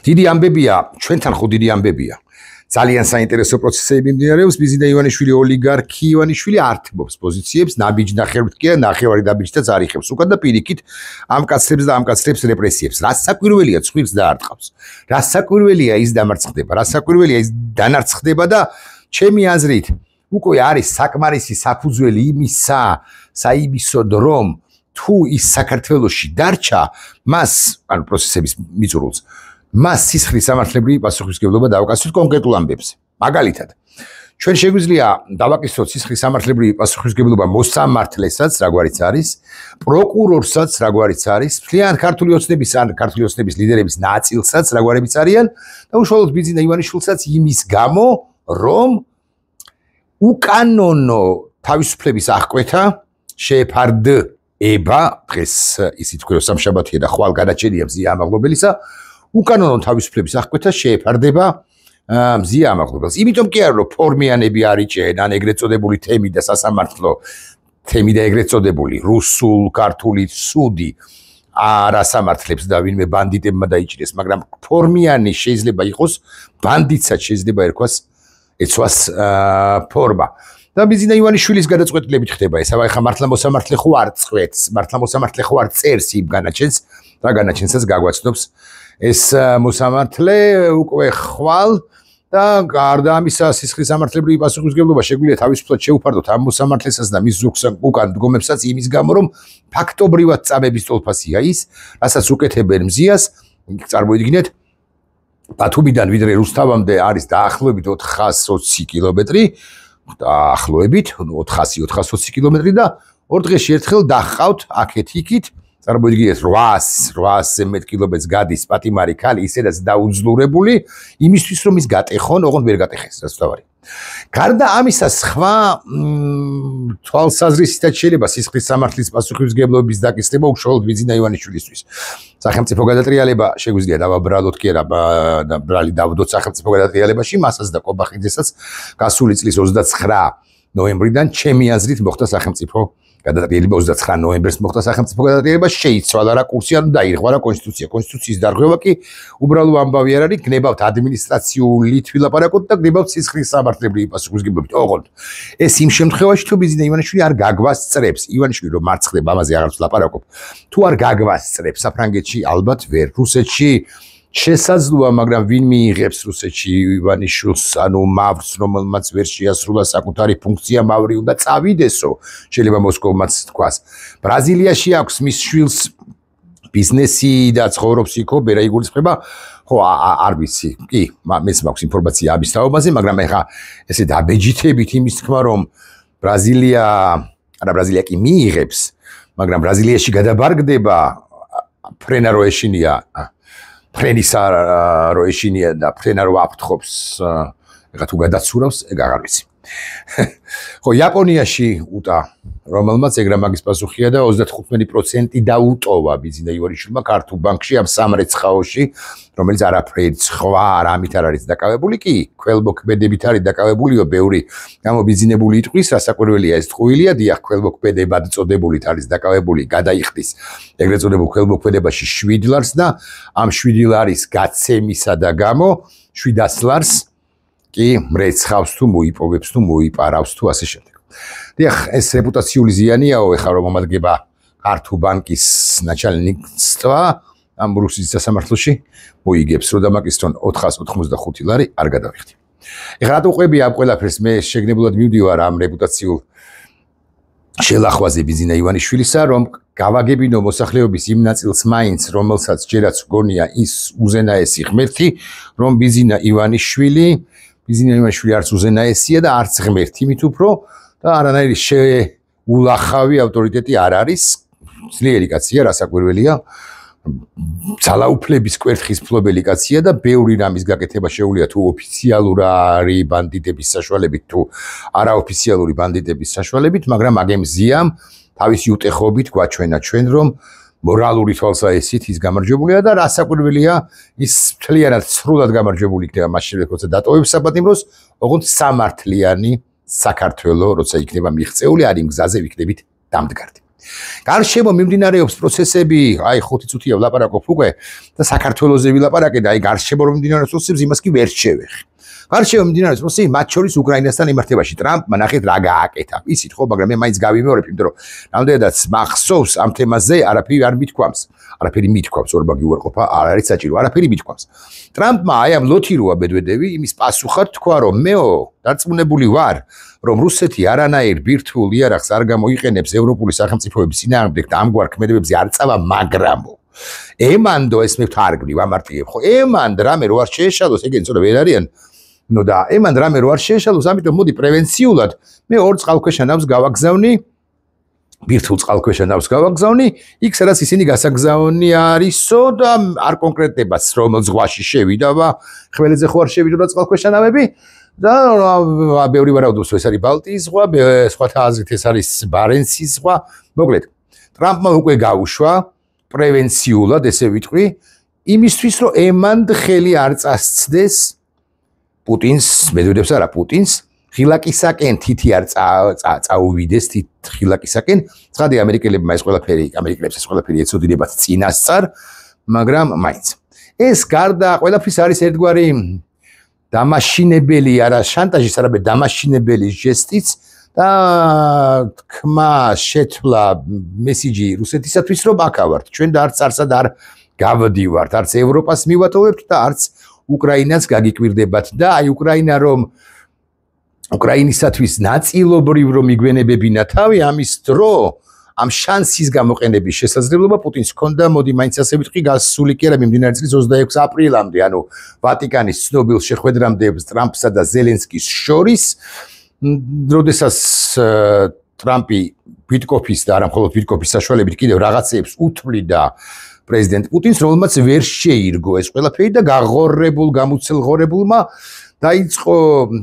დიდი ამბებია, ჩვენთან ხო დიდი ამბებია. ძალიან საინტერესო პროცესები მიმდინარეობს. ბიზინა ივანიშვილი ოლიგარქი ივანიშვილი ართმობს პოზიციებს, ნაბიჯ ნახევრით კი ნახევარი ნაბიჯთაც არიხებს. უკან და პირიქით ამ კაცებს და ამ კაცებს რეპრესიებს. რას საკვირველია ცხვირს დაარტყავს. რას საკვირველია ის დამარცხდება, რას საკვირველია ის დანარცხდება და ჩემი აზრით უკვე არის საკმარისი საფუძველი იმისა, საიმისოდ რომ თუ ის საქართველოში დარჩა, მას ანუ პროცესების მიწურულს მას სისხლის სამართლებრივი პასუხისმგებლობა დავაკისროთ კონკრეტულ ამბებზე. მაგალითად, ჩვენ შეგვიძლია დავაკისროთ სისხლის სამართლებრივი პასუხისმგებლობა მოსამართლესაც, რაგვარიც არის, პროკურორსაც, რაგვარიც არის, მთლიან ქართული ოცნების ან ქართული ოცნების ლიდერების ნაწილსაც, რაგვარებიც არიან და უშუალოდ ბიზინა ივანიშვილსაც იმის გამო, რომ უკანონო თავისუფლების აღკვეთა შეეფარდება, დღეს ისიც თქვენ სამშაბათია და ხვალ გადაჭერია მზია ამაღლობელისა, უკანონო თავისუფლების აღკვეთა შეეფარდება მზია ამაღლობელს. იმიტომ კი არა რომ ფორმიანები არიჭენ ან ეგრეთ წოდებული თემი და სასამართლო თემი და ეგრეთ წოდებული რუსულ, ქართული სუდი არასამართლებს და ვინმე ბანდიტებმა დაიჭირეს, მაგრამ ფორმიანი შეიძლება იყოს, ბანდიტსაც შეიძლება ერქვას ეცვას ფორმა. და ბიზინა ივანიშვილის გადაწყვეტილებით ხდება ეს. ეხლა მართლა მოსამართლე ხო არ წყვეტს, მართლა მოსამართლე ხო არ წერს იმ განაჩენს, რა განაჩენსაც გაგვაცნობს ეს მოსამართლე უკვე ხვალ და გარდა ამისა სისხლის სამართლებრივი პასუხისმგებლობა შეგვიძლია თავისუფლად შეუფარდოთ ამ მოსამართლესაც და მის ზოგს უკან დგომებსაც იმის გამო რომ ფაქტობრივად წამების ტოლფასია ის, რასაც უკეთებენ მზიას, წარმოიდგინეთ ბათუმიდან ვიდრე რუსთავამდე არის დაახლოებით 420 კილომეტრი, დაახლოებით 400-420 კილომეტრი და ორ დღეში ერთხელ დახყავთ აქეთ-იქით წარმოიდგინეთ 800-800 მეტ კილომეტრს გადის პატიმარი ქალი ისედაც დაუძლურებული იმისთვის რომ ის გატეხონ, ოღონდ ვერ გატეხეს რაც თავარი. გარდა ამისა სხვა თვალსაზრისითაც შეიძლება სისხლის სამართლის პასუხისმგებლობის დაკისრება უშუალოდ ბიზინა ივანიშვილისთვის. სახელმწიფო გადატრიალება შეგვიძლია დავაბრალოთ კი არა და ბრალი დავდოთ სახელმწიფო გადატრიალებაში, მასაც და კობახიძესაც გასული წლის 29 ნოემბრიდან ჩემი აზრით მოხდა სახელმწიფო გადატრიალება 29 ნოემბერს მოხდა სახელმწიფო გადატრიალება შეიცვალა რა კურსი ან დაირღვა რა კონსტიტუცია. კონსტიტუციის დარღვევა კი უბრალო ამბავი არ არის, გნებავთ ადმინისტრაციული თვილაპარაკოთ და გნებავთ სისხლის სამართლებრივი პასუხისმგებლობით. ოღონდ ეს იმ შემთხვევაში თუ ბიზინა ივანიშვილი არ გაგვასწრებს, ივანიშვილი რომ მარცხდება ამაზე აღარც ვლაპარაკობ, თუ არ გაგვასწრებს საფრანგეთში ალბათ ვერ, რუსეთში შესაძლოა, მაგრამ ვინ მიიღებს რუსეთში ივანიშვილს, ანუ მავრს, რომელმაც ვერ შეასრულა საკუთარი ფუნქცია, მავრი უნდა წავიდესო, შეიძლება მოსკოვმაც თქვას. ბრაზილიაში აქვს მის შვილს ბიზნესი და ცხოვრობს იქო, ბერა იგულისხმება, ხო არ ვიცი, კი, მეც მაქვს ინფორმაცია ამის თაობაზე, მაგრამ ეხა ესე დაბეჯითებით იმის თქმა, რომ ბრაზილია კი მიიღებს, მაგრამ ბრაზილიაში გადაბარგდება ფრენა რო ეშინია ფრენისა რო ეშინია და ფრენა რო აფრთხობს, ეხა თუ გადაცურავს, ეგ აღარ ვიცი. ხო, იაპონიაში utა, რომელმაც ეგრა მაგის პასუხია და 35% დაუტოვა ბიზინა ივანიშვილმა ქართულ ბანკში ამ სამრეცხაოში, რომელიც არაფერი სხვა არამით არ არის დაკავებული, კი, ქველმოქმედებით არის დაკავებულიო, ბევრი გამობიზინებული იტყვის, რასაკვირველია ეს ტყუილია, დიახ, ქველმოქმედებად წოდებულით არის დაკავებული, გადაიხდის ეგრეთ წოდებულ ქველმოქმედებაში 7 ლარს და ამ 7 ლარის გაცემისა და გამო 700 ლარს კი მრეცხავს თუ მოიპოვებს თუ მოიპარავს თუ ასე შემდეგ. დიახ, ეს რეპუტაციული ზიანიაო, ეხლა რომ მომადგება ქართულ ბანკის ნაჩალნიკსტვა ამ რუსეთის სასამართლოში მოიგებს, რომ დამაკისრონ 485 ლარი არ გადავიხდი. ეხლა რატო ყვები ამ ყველაფერს მე შეგნებულად მივდივარ ამ რეპუტაციულ შელახვაზე ბიზინა ივანიშვილისა, რომ გავაგებინო მოსახლეობის იმ ნაწილს მაინც, რომელსაც ჯერაც გონია ის უზენაესი ღმერთი, რომ ბიზინა ივანიშვილი არც უზენაესია და არც ღმერთი, მით უფრო და არანაირი შეულახავი ავტორიტეტი არ არის, ძლიერი კაცია, რასაკვირველია, ძალაუფლების კვერთხის მფლობელი კაცია და ბევრი რამის გაკეთება შეუძლია თუ ოფიციალური ბანდიტების საშუალებით თუ არაოფიციალური ბანდიტების საშუალებით, მაგრამ აგემზიამ თავისი უტეხობით გვაჩვენა ჩვენ, რომ მორალური თვალსაჩინით ის გამარჯვებულია და რასაკვირველია, ის მთლიანად სრულად გამარჯვებული იქნება მას შემდეგ, როცა დატოვებს საპატიმროს, ოღონდ სამართლიანი საქართველო, როცა იქნება მიღწეული, არ იმ გზაზე ვიქნებით დამდგარდი. გარშემო მიმდინარეობს პროცესები, აი 5 წუთია ვლაპარაკობ უკვე და საქართველოზე ვილაპარაკე და აი გარშემო რომ მიმდინარეობს პროცესები, იმას კი ვერ შევეხ. გარშემო მიმდინარეობს პროცესები, მათ შორის უკრაინასთან იმართებაში ტრამპმა ნახეთ რა გააკეთა. იცით ხო, მაგრამ მე მაინც გავიმეორებ, იმიტომ რომ რამდენადაც მახსოვს ამ თემაზე არაფერი არ მithქვამს. არაფერი მithქვამს, ორბაგი უარყოფა არ არის საჭირო, არაფერი მithქვამს. ტრამპმა აი ამ ლოთიროა ბედვედევი იმის პასუხად თქვა, რომ მეო დარწმუნებული ვარ, რომ რუსეთი არანაირ ბირთვულ იარაღს არ გამოიყენებს ევროპული სახელმწიფოების წინააღმდეგ და ამგვარ ქმედებებზე არ წავა, მაგრამ ემანდო ეს მე ვთარგმნი ვამარტივებ ხო? ემანდ რამე რო არ შეეშალოს, ეგენი ცოტა ვერ არიან. ნუ და ემანდ რამე რო არ შეეშალოს, ამიტომ მოდი პრევენციულად მე ორ წყალქვეშა ნავს გავაგზავნი, ბირთვულ წყალქვეშა ნავს გავაგზავნი, იქ სადაც ისინი გასაგზავნი არისო და არ კონკრეტებას რომელ ზღვაში შევიდა, ხმელეთზე ხო არ შევიდა წყალქვეშა ნავები. და ბევრი ვარაუდობს, ეს არის ბალტიის ზღვა, სხვათა აზრით ეს არის ბარენცის ზღვა. მოკლედ, ტრამპმა უკვე გაუშვა პრევენციულად, ესე ვიტყვი, იმისთვის, რომ ემანდ ხელი არ წასცდეს პუტინს, მედვედევს არა პუტინს, ღილაკისაკენ თითი არ წაუვიდეს ღილაკისაკენ. ცხადი ამერიკელებმა ეს ყველაფერი ეცოდინებათ წინასწარ, მაგრამ მაინც. ეს გარდა ყველაფრის არის ერთგვარი დამაშინებელი არა შანტაჟის, არამედ დამაშინებელი ჟესტიც და თქმა შეთვლა მესიჯი რუსეთისათვის, რომ აქ ავართ. ჩვენ და არც არსად არ გავდივართ, არც ევროპას მივატოვებთ და არც უკრაინას გაგიკვირდებათ და აი უკრაინა რომ უკრაინისათვის ნაწილობრივ რომ იგვენებებინა თავი, ამის დრო ამ შანსის გამოყენების შესაძლებლობა პუტინს ჰქონდა, მოდი მაინც ასე ვიტყვი, გასული კი არა მიმდინარე წლის 26 აპრილამდე, ანუ ვატიკანის ცნობილ შეხვედრამდე ტრამპსა და ზელენსკის შორის, როდესაც ტრამპი ვიტკოფის და არა მხოლოდ ვიტკოფის საშუალებით კიდევ რაღაცეებს უთვლიდა პრეზიდენტ პუტინს, რომელმაც ვერ შეირგო ეს ყველაფერი და გაღორებულ, გამუცელ ღორებულმა დაიწყო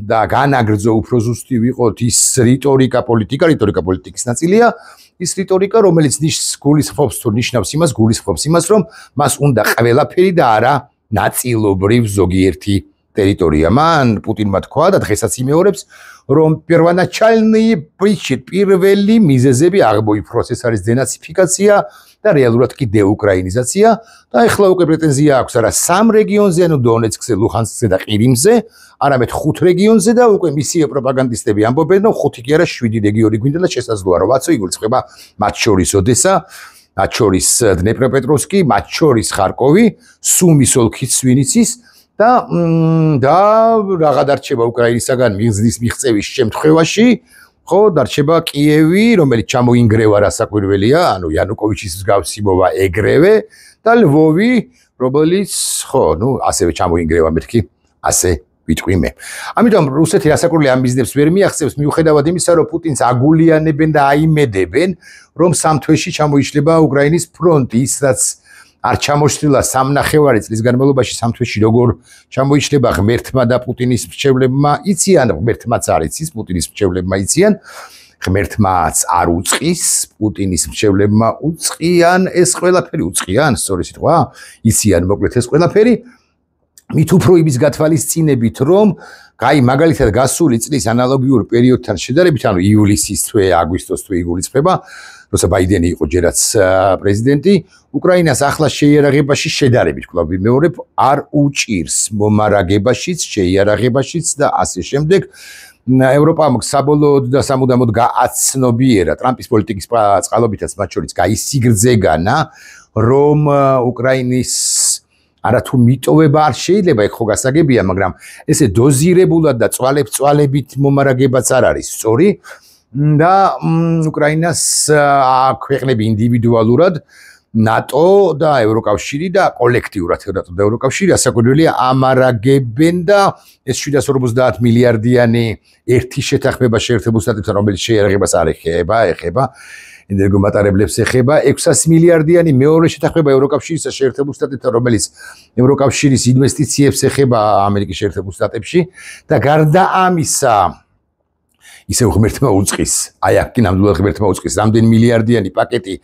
და განაგრძო უფრო ზუსტი ვიყოთ ის რიტორიკა პოლიტიკის ნაწილია, ის რიტორიკა, რომელიც გულისხმობს თუ ნიშნავს იმას, რომ მას უნდა ყველაფერი და არა ნაწილობრივ ზოგიერთი ტერიტორია. მან პუტინმა თქვა და დღესაც იმეორებს, რომ პირველი მიზეზები აღმოიფროს, ეს არის დენაციფიკაცია და რეალურად კი დეუკრაინიზაცია და ეხლა უკვე პრეტენზია აქვს არა 3 რეგიონზე, ანუ დონეცკზე, ლუჰანსკზე და ყირიმზე, არამედ 5 რეგიონზე და უკვე მისი პროპაგანდისტები ამბობენ, რომ 5 კი არა 7 რეგიონი გვინდა და შესაძლოა რომ 10 იგულისხმება, მათ შორის ოდესა, მათ შორის დნეპროპეტროვსკი, მათ შორის ხარკოვი, სუმის ოლქის სვინიცის და რაღა დარჩება უკრაინისაგან მიზნის მიღწევის შემთხვევაში, ხო, დარჩება კიევი, რომელიც ჩამოინგრევა რასაკვირველია, ანუ იანუკოვიჩის მსგავსი მოვა ეგრევე და ლვოვი, რომელიც ხო, ასევე ჩამოინგრევა მეთქი, ასე ვიტყვი მე. ამიტომ რუსეთი რასაკვირველი ამ ბიზნესს ვერ მიაღწევს, მიუხედავად იმისა, რომ პუტინს აგულიანებენ და აიმედებენ, რომ 3 თვეში ჩამოიშლება უკრაინის ფრონტი, ის რაც არ ჩამოშლილა 3.5 წლის განმავლობაში 3 თვეში როგორ ჩამოიშლება ღმერთმა და პუტინის მრჩევლებმა იციან, ღმერთმაც არ იცის, პუტინის მრჩევლებმა იციან, ღმერთმაც არ უწყის, პუტინის მრჩევლებმა უწყიან ეს ყველაფერი, უწყიან, სწორი სიტყვა, იციან მოკლედ ეს ყველაფერი. მით უფრო იმის გათვალისწინებით, რომ აი მაგალითად გასული წლის ანალოგიურ პერიოდთან შედარებით, ანუ ივლისის თვე, აგვისტოს თვე იგულისხმება, როცა ბაიდენი იყო ჯერაც პრეზიდენტი, უკრაინას ახლა შეიარაღებაში შედარებით, კვლავ ვიმეორებ, არ უჭირს მომარაგებაშიც, შეიარაღებაშიც და ასე შემდეგ. ევროპამ საბოლოოდ და სამუდამოდ გააცნობიერა ტრამპის პოლიტიკის წყალობითაც მათ შორის გაისიგრძეგანა, რომ უკრაინის არათუ მიტოვება არ შეიძლება, ეგ ხო გასაგებია, მაგრამ ესე დოზირებულად და წვალებით მომარაგებაც არ არის სწორი და უკრაინას ქვეყნები ინდივიდუალურად ნატო და ევროკავშირი და კოლექტიურად ნატო და ევროკავშირი ასაკურველია ამარაგებენ და ეს 750 მილიარდიანი ერთი შეთანხმება შეერთებულ შტატებთან, რომელიც შეიარაღებას არ ეხება ენერგომატარებლებს ეხება 600 მილიარდიანი მეორე შეთანხმება ევროკავშირისა შეერთებულ შტატებთან, რომელიც ევროკავშირის ინვესტიციებს ეხება ამერიკის შეერთებულ შტატებში და გარდა ამისა ისევ ღმერთმა უწყის, აი აქ კი ნამდვილად ღმერთმა უწყის რამდენი მილიარდიანი პაკეტი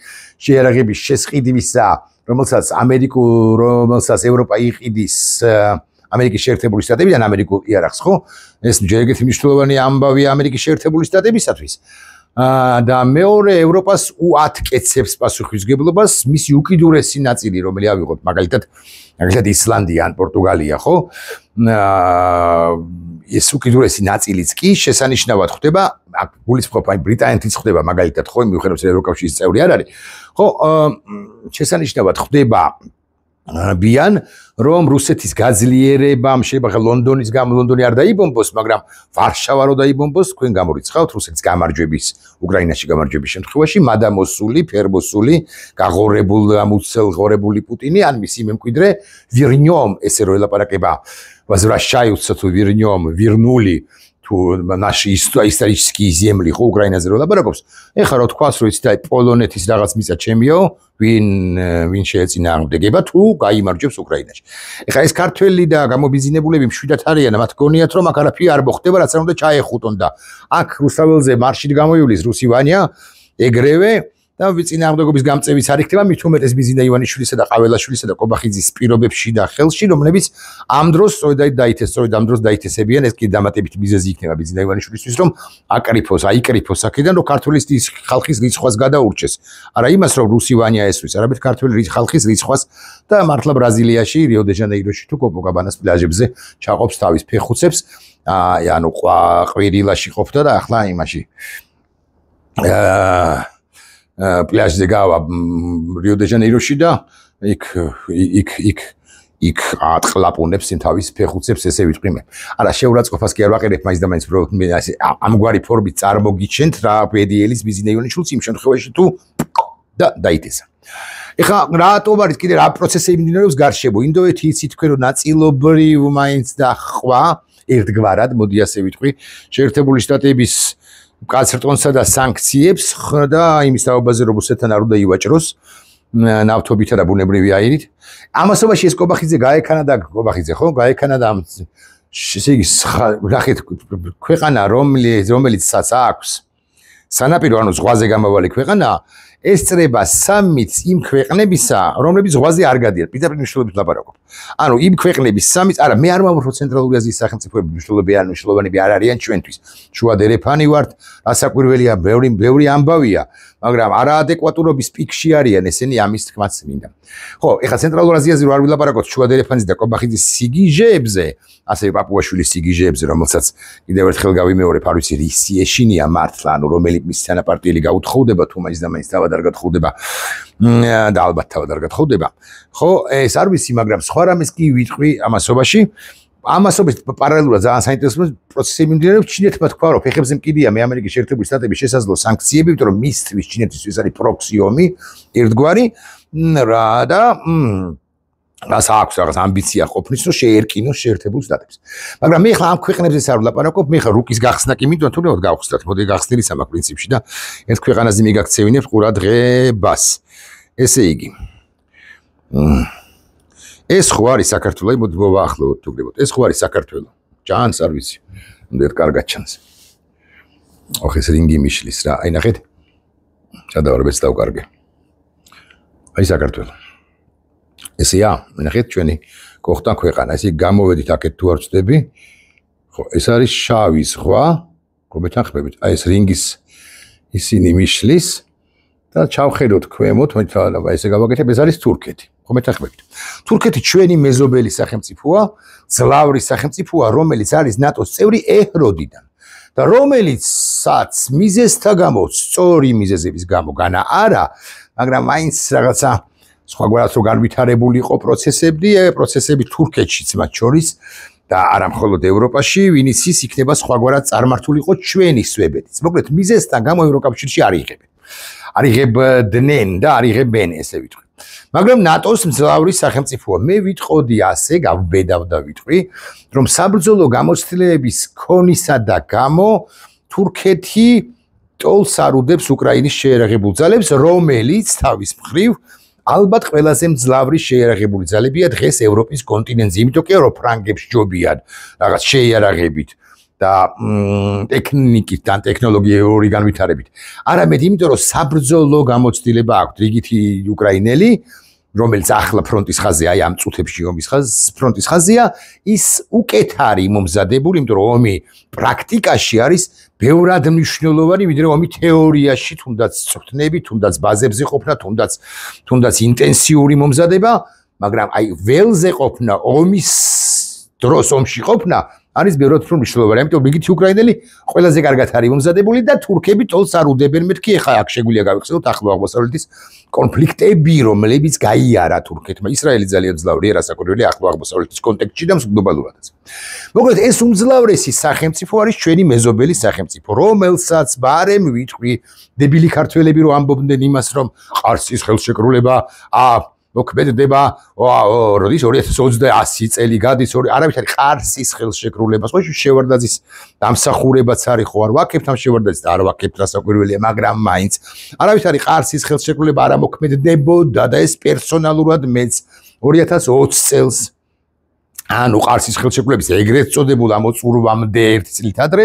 შეიარაღების შესყიდვისა, რომელსაც ევროპა იყიდის ამერიკის შეერთებული შტატებიდან ამერიკულ იარაღს, ხო? ეს ჯერ ერთი მნიშვნელოვანი ამბავია ამერიკის შეერთებული შტატებისათვის. და მეორე ევროპას უათკეცებს პასუხისმგებლობას მისი უკიდურესი ნაწილი, რომელიც ავიღოთ მაგალითად ისლანდია ან პორტუგალია, ხო? ეს უკიდურესი ნაწილიც კი შესანიშნავად ხდება, აქ გულისხმობ აი ბრიტანეთიც ხდება მაგალითად, ხო, მიუხედავად ევროკავშირის წევრი არ არის. ხო, შესანიშნავად ხდება ბიან რომ რუსეთის გაძლიერებამ შეიძლება ლონდონის გამო ლონდონი არ დაიბომბოს, მაგრამ ვარშავა რო დაიბომბოს, თქვენ გამორიცხავთ რუსეთის გამარჯვების, უკრაინაში გამარჯვების შემთხვევაში, მადამოსული, ფერბოსული, გამუცელღორებული პუტინი, ან მისი მემკვიდრე ვირნიომ, ესე რო ელაპარაკება, возвращаются თუ ვირნიომ, ვირნული наши исторические земли, ხო, უკრაინაზე რო ლაპარაკობს. ეხლა რო თქვას, რომ იცით, აი პოლონეთის რაღაც მიწა ჩემიო, ვინ შეეწინააღმდეგება თუ გაიმარჯვებს უკრაინაში. ეხლა ეს ქართველი და გამობიზინებულები მშვიდად არიან, მათ გონიათ, რომ აქ არაფერი არ მოხდება, რაც არ უნდა ჩაეხუტონ და აქ რუსთაველზე მარშით გამოივლის რუსი ვანია, ეგრევე და ვიწინააღმდეგობის გამწევიც არ იქნება, მით უმეტეს ბიზინა ივანიშვილისა და ყაველაშვილისა და კობახიძის პირობებში და ხელში, რომლებიც ამ დროს სწორედ ამ დროს დაითესებიან, ეს კი დამატებითი მიზეზი იქნება ბიზინა ივანიშვილისთვის, რომ აიკრიფოს აქედან, რომ ქართული ხალხის რიცხვას გადაურჩეს. არა იმას, რომ რუსი ვანია ესვის, არამედ ქართული ხალხის რიცხვას და მართლა ბრაზილიაში, რიო-დე-ჟანეიროში თუ კოპაკაბანას პლაჟებზე ჩაყოფს თავის ფეხუცებს, ანუ ყვირილაში ყოფდა და ახლა იმაში პლაჟზე გავა რიო-დე-ჟანეიროში და იქ ატყლაპუნებს იმ თავის ფეხუცებს, ესე ვიტყვი მე. არა, შეურაცხყოფას კი არ ვაყენებ მაინც და მაინც ამგვარი ფორმით წარმოგიჩენთ რა პედიელის ბიზინა ივანიშვილს იმ შემთხვევაში თუ დაიტესა. ეხლა რატომ არის კიდე რა პროცესები მიმდინარეობს გარშემო? ინდოეთი იცით თქვენ რომ ნაწილობრივ მაინც დაჰყვა ერთგვარად, მოდი ასე ვიტყვი, შეერთებული შტატების კაცრტონსა და სანქციებს და იმის თაობაზე რომ რუსეთთან არ უნდა ივაჭროს ნავთობითა და ბუნებრივი აირით. ამასობაში ეს კობახიძე გაექანა და კობახიძე ხო გაექანა და ესე იგი ნახეთ ქვეყანა რომელიცაც აქვს სანაპირო ანუ ზღვაზე გამავალი ქვეყანა ეს წრება სამიც იმ ქვეყნებისა რომლებიც ზღვაზე არ გადიან პირდაპირ მნიშვნელობით ლაპარაკობ. ანუ იმ ქვეყნების სამიც არა მე არ ვამბობ რომ ცენტრალური აზიის სახელმწიფოები მნიშვნელოვანები არ არიან ჩვენთვის. შუა დერეფანი ვართ, რასაკვირველია, ბევრი ამბავია, მაგრამ არაადეკვატურობის პიკში არიან ესენი ამის თქმაც მინდა. ხო, ეხლა ცენტრალურ აზიაზე რო არ ვილაპარაკოთ შუა დერეფანის და კობახიძის სიგიჟეებზე, ასევე პაპუაშვილის სიგიჟეებზე, რომელსაც კიდევ ერთხელ გავიმეორებ, არ ვიცი რისი ეშინია მართლა, ანუ რომელი მის თანაპარტიელი გაუთხოვდება თუ მაინც და მაინც თავად არ გათხოვდება და ალბათ თავად არ გათხოვდება. ხო, ეს არ ვიცი, მაგრამ სხვა რამეს კი ვიტყვი ამასობაში. ამასობით პარალელურად ძალიან საინტერესო პროცესები მიმდინარეობს. ჩინეთმა თქვა, რომ ფეხებზე მკიდია მე ამერიკის შეერთებული შტატების შესაძლო სანქციები, იმიტომ რომ მისთვის ჩინეთისთვის არის პროქსი ომი ერთგვარი რა და რას აქვს რაღაც ამბიცია ყოფნის, რომ შეერკინოს შეერთებულ შტატებს. მაგრამ მე ხა ამ ქვეყნებზე არ ვლაპარაკობ, მე ხა რუკის გახსნა კი მინდოდა თუ რა გავხსნათ, მოდი გახსნილი სამა პრინციპში და ერთ ქვეყანაზე მიგაქცევინებ ყურადღებას. ესე იგი ეს ხო არის საქართველო, მოდი მოვაახლოვოთ თუ გრებოთ. ეს ხო არის საქართველო. ჯანს არ ვიცი. უნდათ კარგად ჩანს. ოხ ეს რინგი მიშლის რა. აი ნახეთ. ჩადავარებეც დავკარგე. აი საქართველო. ესეა, ნახეთ ჩვენი კოხტან ქვეყანა. ესე გამოვედით აქეთ თუ არ ვწდები. ხო, ეს არის შავი ზღვა. გომეთანხმებით. აი ეს რინგის ისინი მიშლის და ჩავხედოთ ქვემოთ, მოიცა ესე გავაკეთებ, ეს არის თურქეთი. ხომეთახმებით. თურქეთი ჩვენი მეზობელი სახელმწიფოა, ძლავრი სახელმწიფოა, რომელიც არის ნატოს წევრი ეჰროდიდან და რომელიცაც მიზეზთა გამო, სწორი მიზეზების გამო განა არა, მაგრამ მაინც რაღაცა სხვაგვარად რო განვითარებული იყო პროცესები თურქეთშიც მათ შორის და არა მხოლოდ ევროპაში, ვინც ის იქნება სხვაგვარად წარმართული იყო ჩვენი სვებეთიც. მოკლედ მიზეზთან გამო ევროკავშირში არ იღებდნენ და არ იღებენ ესე ვიტყვი. მაგრამ ნატოს მძლავრი სახელმწიფოა. მე ვიტყოდი ასე, გავბედავ და ვიტყვი, რომ საბრძოლო გამოცდილების ქონისა და გამო თურქეთი ტოლს არ უდებს უკრაინის შეერაღებულ ძალებს, რომელიც თავის მხრივ ალბათ ყველაზე მძლავრი შეერაღებული ძალებია დღეს ევროპის კონტინენტზე, იმიტომ კი რომ ფრანგებს ჯობიან რაღაც შეიარაღებით და ტექნიკით და ტექნოლოგიური განვითარებით. არამედ იმიტომ რომ საბრძოლო გამოცდილება აქვთ რიგითი უკრაინელი რომელიც ახლა ფრონტის ხაზია, აი ამ წუთებში ომის ფრონტის ხაზია, ის უკეთ არის მომზადებული, იმიტომ რომ ომი პრაქტიკაში არის ბევრად მნიშვნელოვანი, ვიდრე ომი თეორიაში, თუნდაც წვრთნები, თუნდაც ბაზებზე ყოფნა, თუნდაც ინტენსიური მომზადება, მაგრამ აი ველზე ყოფნა, ომის დროს ომში ყოფნა არის ბევრად უფრო მნიშვნელოვანი. ამიტომ რიგითი უკრაინელი ყველაზე კარგად არის მომზადებული და თურქები თოლს არ უდებენ. მეთქი ახლა აქ შეგვიძლია გავიხსენოთ ახლო აღმოსავლეთის კონფლიქტები, რომლებიც გაიარა თურქეთმა. ისრაელი ძალიან მძლავრია რასაკვირველია ახლო აღმოსავლეთის კონტექსტში და გლობალურადაც. მოკლედ ეს უმძლავრესი სახელმწიფო არის ჩვენი მეზობელი სახელმწიფო, რომელსაც ბარემ ვიტყვი დებილი ქართველები რომ ამბობდნენ იმას, რომ ყარსის ხელშეკრულება მოქმედება როდის 2020 წელი გადის არავით არის ყარსის ხელშეკრულებას ხო შევარდაძის დამსახურებაც არის ხო არ ვაკებთ ამ შევარდაძის და არ ვაკებთ რასაკვირველია მაგრამ მაინც არავით არის ყარსის ხელშეკრულება არ მოქმედებოდა და ეს პერსონალურად მეც 2020 წელს ანუ ყარსის ხელშეკრულების ეგრეთ წოდებულ ამოწურვამდე ერთი წლით ადრე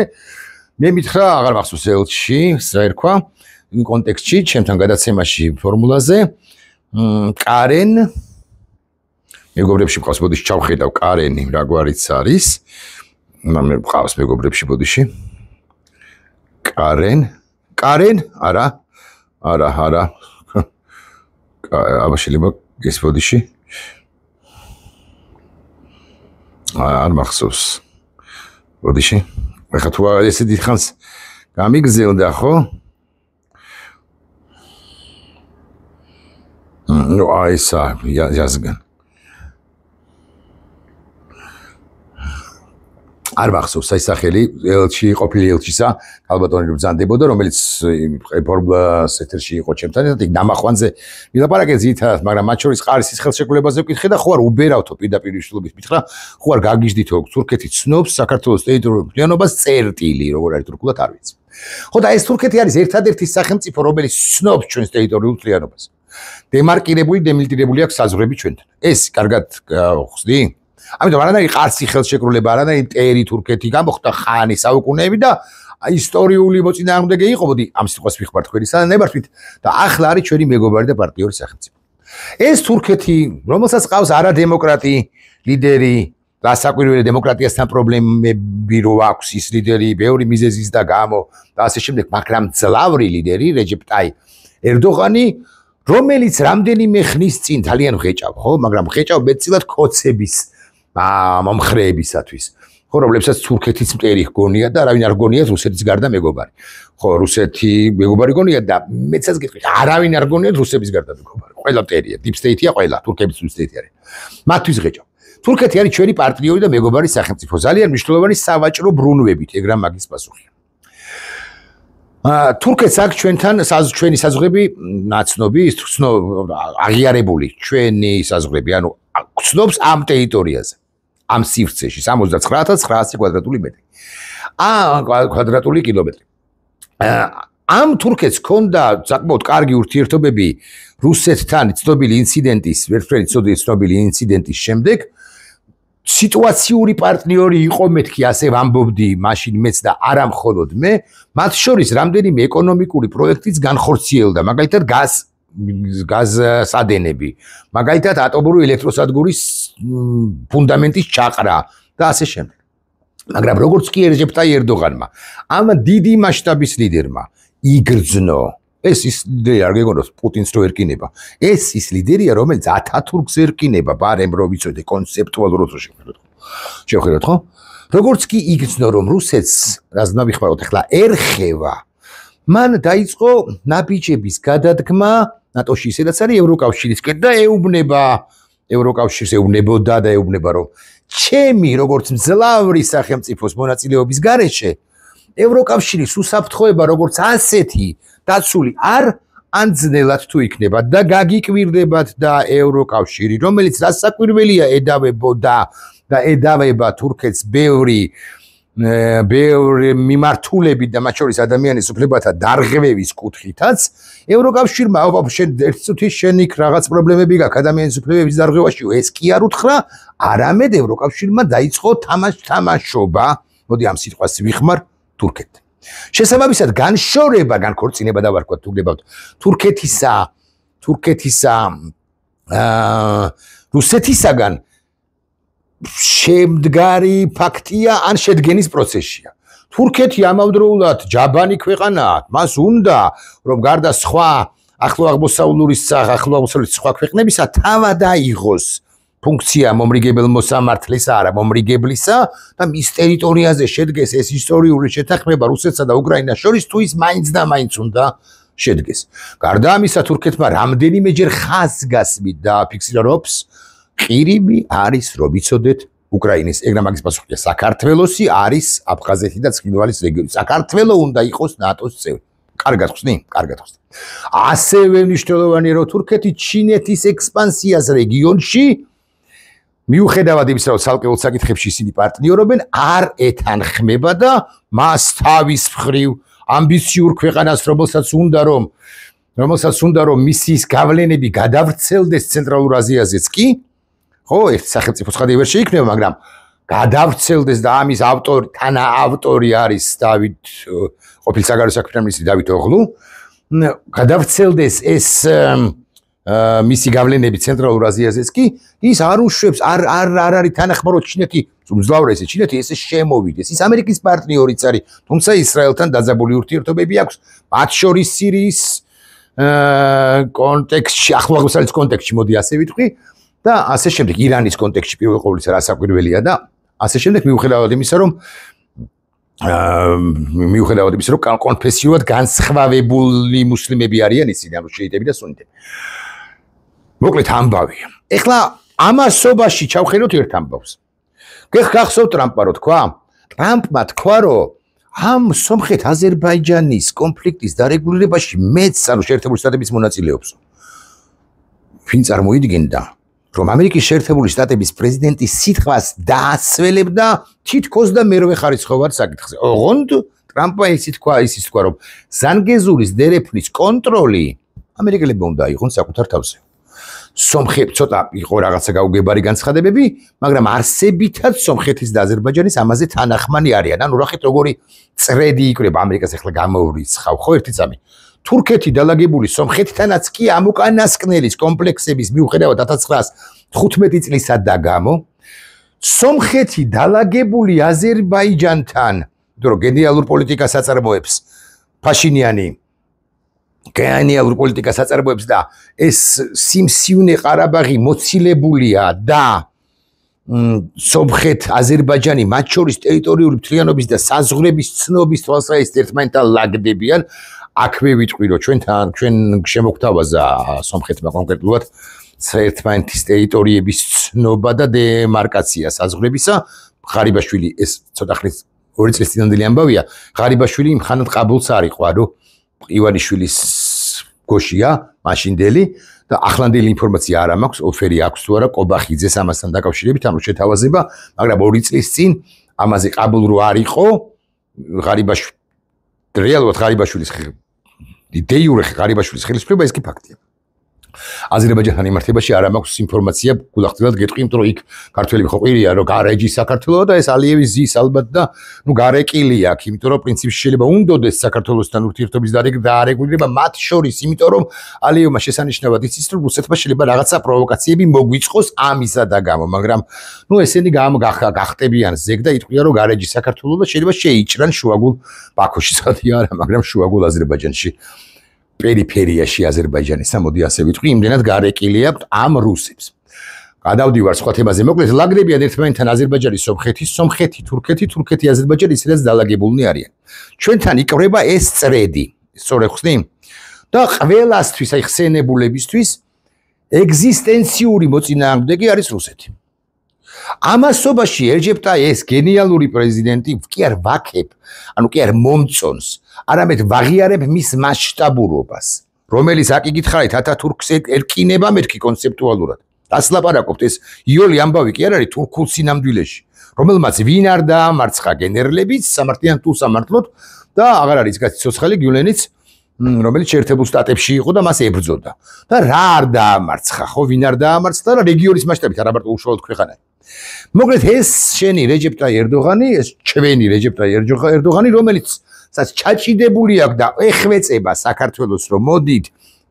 მე მითხრა აღარ მახსოვს ელჩი საერთო კონტექსტში ჩემთან გადაცემაში ფორმულაზე კარენ მეგობრებში მყავს ბოდიში ჩავხედავ კარენი რა გვარიც არის მე მყავს მეგობრებში ბოდიში კარენ არა აბა შეიძლება ეს ბოდიში არ მახსოვს ბოდიში ეხლა თუ ესე დიდხანს გამიგზელდა ხო no აისა yazgan არ მახსოვს აი სახელი ელჩი ყოფილი ელჩისა ალბათონი ბრძანდებოდა რომელიც ფორმულას ეთერში იყო ჩემთან და იქ ნამახვანზე მილაპარაკე ძირითადად მაგრამ მათ შორის ყარსის ხელშეკრულებაზე ვკითხე და ხო არ უბერავთო პირდაპირ მნიშვნელობით მითხრა ხო არ გაგიჟდითო თურქეთი ცნობს საქართველოს ტერიტორიულ მთლიანობას წერტილი როგორ არის თურქულად არ ვიცი ხო და ეს თურქეთი არის ერთადერთი სახელმწიფო რომელიც ცნობს ჩვენს ტერიტორიულ მთლიანობას დემარკირებული დემილიტარიზებული აქვს საზღვრები ჩვენთან. ეს კარგად ხსნი? ამიტომ არანაირი ყარსი ხელშეკრულება, არანაირი მტერი თურქეთი გამოხდა ხანი საუკუნეები და ისტორიული მოწინააღმდეგე იყო, მოდი ამ სიტყვას ვიხმარ თქვენი სანებართვით და ახლა არის ჩვენი მეგობარი და პარტნიორი სახელმწიფო. ეს თურქეთი, რომელსაც ყავს არადემოკრატი ლიდერი, რასაკვირველი დემოკრატიასთან პრობლემები რო აქვს ის ლიდერი, ბევრი მიზეზის და გამო და ასე შემდეგ, მაგრამ ძლავრი ლიდერი რეჯეპ ტაი ერდოღანი რომელიც რამდენიმე ხნის წინ ძალიან ღეჭავ, ხო, მაგრამ ღეჭავ მეტწილად კოცების მომხრეებისათვის. ხო, რომლებსაც თურქეთის მტერი გონია და არავინ არ გონია რუსეთის გარდა მეგობარი. ხო, რუსეთი მეგობარი გონია და მეცაც გეტყვი, არავინ არ გონია რუსების გარდა მეგობარი. ყველა მტერია, deep state-ია ყველა, თურქების deep state არის. მათთვის ღეჭავ. თურქეთი არის ჩვენი პარტნიორი და მეგობარი სახელმწიფო, ძალიან მნიშვნელოვანი სავაჭრო ბრუნვებით, ეგრა მაგის პასუხია. თურქეთს აქვს ჩვენთან ჩვენი საზღვრები ნაცნობი, აღიარებული ჩვენი საზღვრები, ანუ ცნობს ამ ტერიტორიაზე, ამ სივრცეში 79900 კვადრატული მეტრი. კვადრატული კილომეტრი. ამ თურქეთს ჰქონდა საკმაოდ კარგი ურთიერთობები რუსეთთან ცნობილი ინციდენტის, ვერცერთი ცნობილი ინციდენტის შემდეგ სიტუაციური პარტნიორი იყო მეთქი ასე ვამბობდი მაშინ მეც და არა მხოლოდ მე მათ შორის რამდენიმე ეკონომიკური პროექტიც განხორციელდა მაგალითად გაზსადენები მაგალითად ატომური ელექტროსადგურის ფუნდამენტის ჩაყრა და ასე შემდეგ მაგრამ როგორც კი რეჯეპ ტაი ერდოღანმა ამ დიდი მასშტაბის ლიდერმა იგრძნო ეს ის ლიდერი არ გეგონოს პუტინს რო ერკინება ეს ის ლიდერია რომელიც ათათურქს ერკინება ბარემ რო ვიცოდე კონცეპტუალურად რო შევხედოთ ხო როგორც კი იგრძნო რომ რუსეთს რაზნა ვიხმაროთ ახლა ერხევა მან დაიწყო ნაბიჯების გადადგმა ნატოში ისედაც არის ევროკავშირისკენ და ეუბნება ევროკავშირს ეუბნებოდა და ეუბნება რომ ჩემი როგორც მძლავრი სახელმწიფოს მონაწილეობის გარეშე ევროკავშირის უსაფრთხოება როგორც ასეთი დაცული არ ანძნელად თუ იქნება და გაგიკვირდებათ და ევროკავშირი რომელიც რასაკვირველია ედავებოდა და ედავება თურქეთს ბევრი მიმართულებით და მათ შორის ადამიანის უფლებათა დარღვევის კუთხითაც ევროკავშირმა შენ ერთი წუთი შენ იქ რაღაც პრობლემები გაქვს ადამიანის უფლებების დარღვევაში ეს კი არ უთხრა არამედ ევროკავშირმა დაიწყო თამაშობა მოდი ამ სიტყვას ვიხმარ თურქეთთან შესაბამისად განშორება განქორწინება და ვარქვათ თუ გდებავთ თურქეთისა რუსეთისაგან შემდგარი ფაქტია ან შედგენის პროცესია. თურქეთი ამავდროულად ჯაბანი ქვეყანაა, მას უნდა რომ გარდა სხვა ახლო აღმოსავლეთის სხვა ქვეყნებისა თავად აიღოს ფუნქცია მომრიგებელ მოსამართლისა, არა მომრიგებლისა და მის ტერიტორიაზე შედგეს ეს ისტორიული შეთანხმება რუსეთსა და უკრაინას შორის თუ ის მაინც და მაინც უნდა შედგეს. გარდა ამისა თურქეთმა რამდენიმეჯერ ხაზგასმით დააფიქსირა რომ ყირიმი არის რომ იცოდეთ უკრაინის ეგრა მაგის პასუხია საქართველოსი არის აფხაზეთი და ცხინვალის რეგიონი. საქართველო უნდა იყოს ნატოს წევრი. კარგად ხსნი? კარგად ხსნი. ასევე მნიშვნელოვანია რომ თურქეთი ჩინეთის ექსპანსიას რეგიონში მიუხედავად იმისა რომ ცალკეულ საკითხებში ისინი პარტნიორობენ არ ეთანხმება და მას თავის მხრივ ამბიციურ ქვეყანას რომელსაც უნდა რომ მისის გავლენები გადავრცელდეს ცენტრალურ აზიაზეც კი ხო ერთ სახელმწიფო ცხადი ვერ შეიქმნება მაგრამ გადავრცელდეს და ამის თანაავტორი არის დავით ყოფილი საგარეო საქმეთა მინისტრი დავით ოღლუ გადავრცელდეს ეს მისი გავლენები ცენტრალურ აზიაზეც კი ის არ უშვებს არ არის თანახმარო ჩინეთი უმძლავრესი ჩინეთი ესე შემოვიდეს ის ამერიკის პარტნიორიც არის თუმცა ისრაელთან დაძაბული ურთიერთობები აქვს მათ შორის სირიის კონტექსტში ახლო აღმოსავლეთის კონტექსტში მოდი ასე ვიტყვი და ასე შემდეგ ირანის კონტექსტში პირველ ყოვლისა რასაკვირველია და ასე შემდეგ მიუხედავად იმისა რომ კონფესიულად განსხვავებული მუსლიმები არიან ისინი ანუ შეიტები და სუნიტები მოკლედ ამბავია ეხლა ამასობაში ჩავხედოთ ერთ ამბავს გახსოვთ ტრამპმა რო თქვა ტრამპმა თქვა რომ ამ სომხეთ აზერბაიჯანის კონფლიქტის დარეგულირებაში მეც ანუ შეერთებული შტატების მონაწილეობს ვინ წარმოიდგენდა რომ ამერიკის შეერთებული შტატების პრეზიდენტის სიტყვას დაასველებდა თითქოს და მერვე ხარისხოვან საკითხზე. ოღონდ ტრამპმა ისიც თქვა, რომ ზანგეზურის დერეფნის კონტროლი ამერიკელებმა უნდა აიღონ საკუთარ თავზე. სომხეთ ცოტა იყო რაღაცა გაუგებარი განცხადებები, მაგრამ არსებითად სომხეთის და აზერბაიჯანის ამაზე თანახმანი არიან. ანუ რა ხეთ როგორი წრედი იკვრება ამერიკას ახლა გამოვრიცხავ, ხო ერთი წამი. თურქეთი დალაგებული სომხეთთანაც კი ამ უკანასკნელის კომპლექსების მიუხედავად 1915 წლისა და გამო სომხეთი დალაგებული აზერბაიჯანთან, რომ გენიალურ პოლიტიკას აწარმოებს ფაშინიანი გენიალურ პოლიტიკას აწარმოებს და ეს სიმსივნე ყარაბაღი მოცილებულია და სომხეთ აზერბაიჯანი მათ შორის ტერიტორიული მთლიანობის და საზღვრების ცნობის თვალსაჩინო ერთმანეთთან ლაგდებიან აქვე ვიტყვი რომ ჩვენ შემოგთავაზა სომხეთმა კონკრეტულად ერთმანეთის ტერიტორიების ცნობა და დემარკაცია საზღვრებისა ღარიბაშვილი ეს ცოტა ხნის 2 წლის წინანდელი ამბავია ღარიბაშვილი მხანად ყაბულს არ იყო ანუ ივანიშვილის გოშია მაშინდელი და ახლანდელი ინფორმაცია არ მაქვს ოფერი აქვს თუ არა კობახიძეს ამასთან დაკავშირებით ანუ შეთავაზება მაგრამ 2 წლის წინ ამაზე ყაბულ რო არ იყო ღარიბაშვილი რეალურად ღარიბაშვილის დეიურე ღარიბაშვილის ხელისუფლება ეს კი ფაქტია აზერბაიჯანთან მიმართებაში არ მაქვს ინფორმაცია გულახდილად გეტყვი იმიტომ რომ იქ ქართველები ხო ყირია რომ გარეჯი საქართველოს და ეს ალიევის ზის ალბათ და ნუ გარეკილი აქვს იმიტომ რომ პრინციპში შეიძლება უნდოდეს საქართველოსთან ურთიერთობის დარეგულირება მათ შორის იმიტომ რომ ალიევმა შესანიშნავად იცის რომ რუსეთმა შეიძლება რაღაცა პროვოკაციები მოგვიწყოს ამისა და გამო მაგრამ ნუ ესენი გახტებიან ზეგ და იტყვია რომ გარეჯი საქართველოს და შეიძლება შეიჭრან შუაგულ ბაქოში სადი არა მაგრამ შუაგულ აზერბაიჯანში პერიფერიაში აზერბაიჯანისა მოდი ასე ვიტყვი იმდენად გარეკილი აქვს ამ რუსებს. გადავდივარ სხვა თემაზე მოკლედ ლაგდებიან ერთმანეთთან აზერბაიჯანის სომხეთი თურქეთი აზერბაიჯანი ისედაც დალაგებულნი არიან. ჩვენთან იკვრება ეს წრედი სწორედ ხსნი და ყველასთვის აი ხსენებულებისთვის ეგზისტენციური მოწინააღმდეგე არის რუსეთი. ამასობაში ერჯებდა ეს გენიალური პრეზიდენტი კი არ ვაქებ ანუ კი არ მომწონს არამედ ვაღიარებ მის მასშტაბურობას რომელიც აკიგითხარით ათათურქს ერკინება მეთქი კონცეპტუალურად დასლაპარაკობთ ეს იოლი ამბავი კი არ არის თურქულ სინამდვილეში რომელმაც ვინ არ დაამარცხა გენერლებიც სამართლიან თუ სამართლოდ და აღარ არის გაცი ცოცხალი გიულენიც რომელიც შეერთებულ შტატებში იყო და მას ებრძოდა და რა არ დაამარცხა ხო ვინ არ დაამარცხა და რეგიონის მასშტაბით არა მარტო უშუალოდ ქვეყანაში მოკლედ ეს შენი რეჯეპ ტაი ერდოღანი ეს ჩვენი რეჯეპ ტაი ერდოღანი რომელიც ჩაჭიდებული აქვს და ეხვეწება საქართველოს რომ მოდით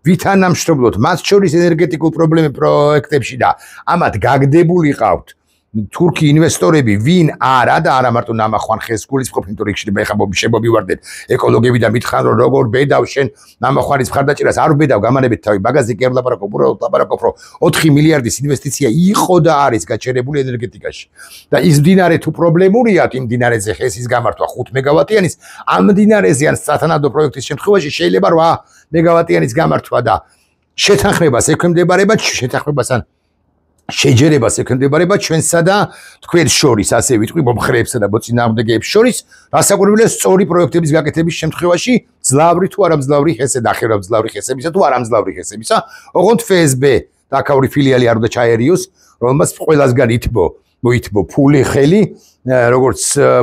ვითანამშრომლოთ მათ შორის ენერგეტიკულ პროექტებში და ამათ გაგდებული ყავთ თურქი ინვესტორები, ვინ არა და არა მარტო ნამახვან ხესკულის ყოფილი რიგში შემობივარდნენ ეკოლოგები და მითხან რომ როგორ ბედავ შენ ნამახვანის მხარდაჭერას არ ბედავ გამანებით თავი მაგაზე კი არ ვლაპარაკობ, უბრალოდ ვლაპარაკობ რომ 4 მილიარდის ინვესტიცია იყო და არის გაჩერებული ენერგეტიკაში და ის მდინარე თუ პრობლემურია იმ მდინარეზე ხესის გამართვა 5 მეგავატიანის ამ მდინარეზე ან სათანადო პროექტის შემთხვევაში შეიძლება 8 მეგავატიანის გამართვა და შეთანხმებას ექვემდებარება შეთანხმებასთან შეჯერებას ექვემდებარება ჩვენსა და თქვენ შორის, ასე ვიტყვი, მომხრეებსა და მოწინააღმდეგეებს შორის, რასაკვირველია სწორი პროექტების გაკეთების შემთხვევაში, ძლავრი თუ არამძლავრი ხესე და ახერხებდა მძლავრი ხესებისა თუ არამძლავრი ხესებისა, ოღონდ FSB დაკავრი ფილიალი არ უნდა ჩაერიოს, რომელმაც ყველასგან მოითბო ფული ხელი, როგორც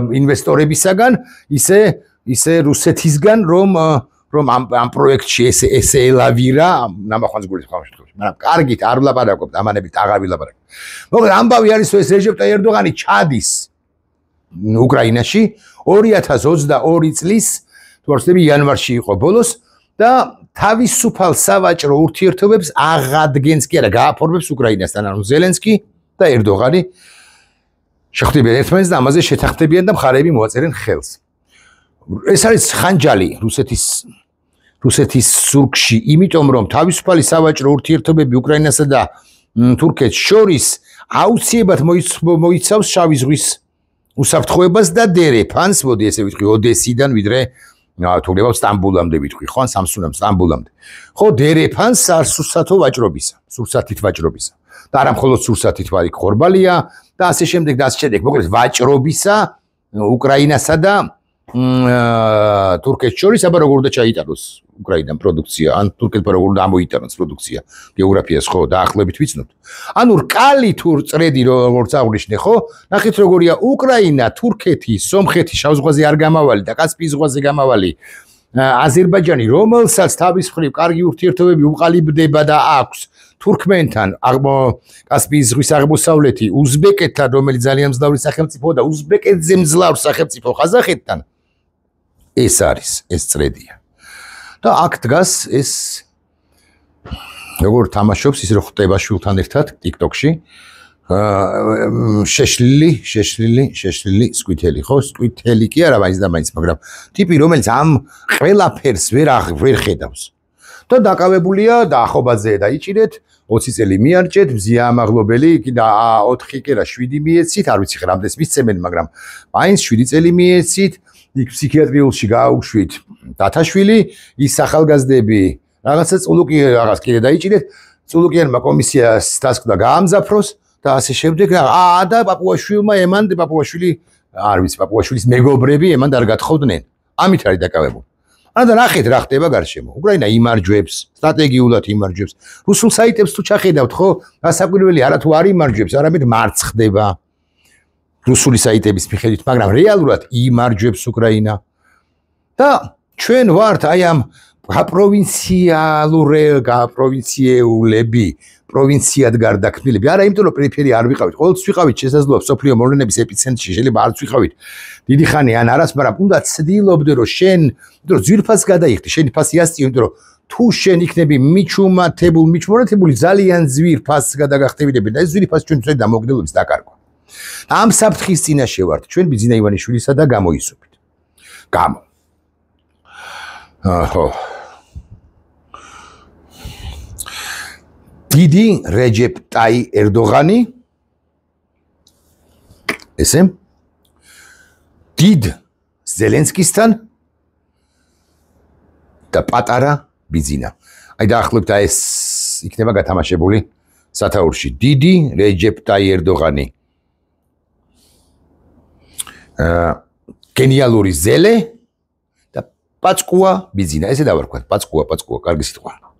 ინვესტორებისაგან, ისე რუსეთისგან, რომ ამ პროექტში ესე ელავირა ნამახვანს გულის შემთხვევაში. მაგრამ კარგით არ ვლაპარაკობთ, ამანებით აღარ ვილაპარაკებ. მოკლედ ამბავი არის, რომ ეს რეჟეპ ტაი ერდოღანი ჩადის უკრაინაში 2022 წლის თუ არ ვცდები იანვარში იყო ბოლოს და თავისუფალ სავაჭრო ურთიერთობებს აღადგენს კი არა, გააფორმებს უკრაინასთან, ანუ ზელენსკი და ერდოღანი შეხვდებიან ერთმანეთს და ამაზე შეთანხმდებიან და მხარეები მოაწერენ ხელს. ეს არის ხანჯალი რუსეთის ზურგში, იმიტომ რომ თავისუფალი სავაჭრო ურთიერთობები უკრაინასა და თურქეთს შორის აუცილებლად მოიცავს შავი ზღვის უსაფრთხოებას და დერეფანს, მოდი ესე ვიტყვი, ოდესიდან ვიდრე თუ გლებავ სტამბულამდე ვიტყვი, ხო, ან სამსუნამ სტამბულამდე. ხო, დერეფანს სურსათო ვაჭრობისა, სურსათით ვაჭრობისა. და არა მხოლოდ სურსათით ვარი ხორბალია და ასე შემდეგ და ასე შემდეგ. მოკლედ ვაჭრობისა უკრაინასა და თურქეთს შორის, აბა როგორ უნდა ჩაიტაროს უკრაინამ პროდუქცია, ან თურქეთმა როგორ უნდა ამოიტანოს პროდუქცია, გეოგრაფიას ხო დაახლოებით ვიცნობთ. ანუ რკალი თუ წრედი როგორც აღნიშნე, ხო? ნახეთ როგორია უკრაინა, თურქეთი, სომხეთი, შავ ზღვაზე არ გამავალი და კასპიის ზღვაზე გამავალი აზერბაიჯანი, რომელსაც თავის მხრივ კარგი ურთიერთობები უყალიბდება და აქვს თურქმენთან, კასპიის ზღვის აღმოსავლეთი, უზბეკეთთან, რომელიც ძალიან მძლავრი სახელმწიფოა და უზბეკეთზე მძლავრ სახელმწიფო ყაზახეთთან. ეს არის, ეს წრედია. და აქ დგას ეს როგორ თამაშობს ის რო ხტება შვილთან ერთად TikTok-ში. შეშლილი სკვითელი, ხო? სკვითელი კი არა მაინც და მაინც, მაგრამ ტიპი რომელიც ამ ყველაფერს ვერ ხედავს. და დაკავებულია დაახობაზე დაიჭირეთ 20 წელი მიარჭეთ, მზია ამაღლობელი და 4 კი რა 7 მიეცით, არ ვიცი რამდენს მისცემენ, მაგრამ მაინც 7 წელი მიეცით. იქ ფსიქიატრიულში გააუშვით დათაშვილი, ის ახალგაზრდები რაღაცა წულუკი რაღაც კიდე დაიჭირეთ, წულუკიანმა კომისიას დასკვნა გაამზაფროს და ასე შემდეგ. და პაპუაშვილმა ემანდ პაპუაშვილი, არ ვიცი, პაპუაშვილის მეგობრები ემანდ არ გათხოვდნენ. ამით არის დაკავებული. და ნახეთ რა ხდება გარშემო. უკრაინა იმარჯვებს, სტრატეგიულად იმარჯვებს. რუსულ საიტებს თუ ჩახედავთ, ხო, გასაკვირველი არა თუ არ იმარჯვებს, არამედ მარცხდება. რუსული საიტების მიხედვით, მაგრამ რეალურად იმარჯვებს უკრაინა. და ჩვენ ვართ აი ამ პროვინციულები, პროვინციად გარდაქმნილები. არა, იმიტომ რომ პერიფერია არ ვიყავით, ყოველთვის ვიყავით შესაძლოა სოფლიო მოვლენების ეპიცენტრში, შეიძლება არც ვიყავით დიდი ხანი ან არას, მაგრამ უნდა ცდილობდე რომ შენ, იმიტომ რომ ძვირფას გადაიხდი, შენი ფასი ასწიო, იმიტომ რომ თუ შენ იქნები მიჩუმარებული ძალიან ძვირფას გადაგახტევინები და ეს ძვირფას ჩვენ წვედა მოგდელობის დაკარგვა. ამ საფრთხის წინაშე ვართ ჩვენ ბიძინა ივანიშვილისა და გამოისופით. დიდი რეჯეპ ტაი ერდოღანი ესე დიდ ზელენსკისთან და პატარა ბიძინა. აი დაახლოებით ეს იქნება გათამაშებული სათაურში. დიდი რეჯეპ ტაი ერდოღანი გენიალური ზელე და პაწკუა ბიძინა. ესე დავარქვათ, პაწკუა, კარგი სიტყვა.